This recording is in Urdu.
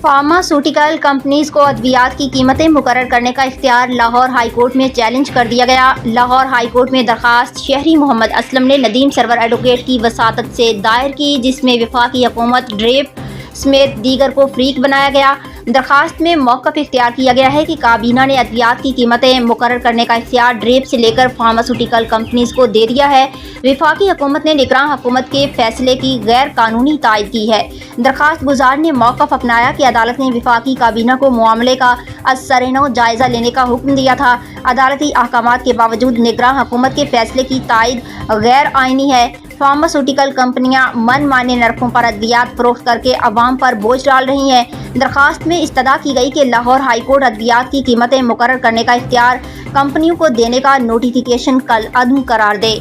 فارماسوٹیکل کمپنیز کو ادویات کی قیمتیں مقرر کرنے کا اختیار لاہور ہائی کورٹ میں چیلنج کر دیا گیا۔ لاہور ہائی کورٹ میں درخواست شہری محمد اسلم نے ندیم سرور ایڈوکیٹ کی وساطت سے دائر کی، جس میں وفاقی حکومت، ڈریپ سمیت دیگر کو فریق بنایا گیا۔ درخواست میں موقف اختیار کیا گیا ہے کہ کابینہ نے ادویات کی قیمتیں مقرر کرنے کا اختیار ڈریپ سے لے کر فارماسوٹیکل کمپنیز کو دے دیا ہے۔ وفاقی حکومت نے نگراں حکومت کے فیصلے کی غیر قانونی تائید کی ہے۔ درخواست گزار نے موقف اپنایا کہ عدالت نے وفاقی کابینہ کو معاملے کا ازسرنو جائزہ لینے کا حکم دیا تھا۔ عدالتی احکامات کے باوجود نگراں حکومت کے فیصلے کی تائید غیر آئینی ہے۔ فارماسوٹیکل کمپنیاں من مانے نرخوں پر ادویات فروخت کر کے عوام پر بوجھ ڈال رہی ہیں۔ درخواست میں استدعا کی گئی کہ لاہور ہائی کورٹ ادویات کی قیمتیں مقرر کرنے کا اختیار کمپنیوں کو دینے کا نوٹیفیکیشن کل عدم قرار دے۔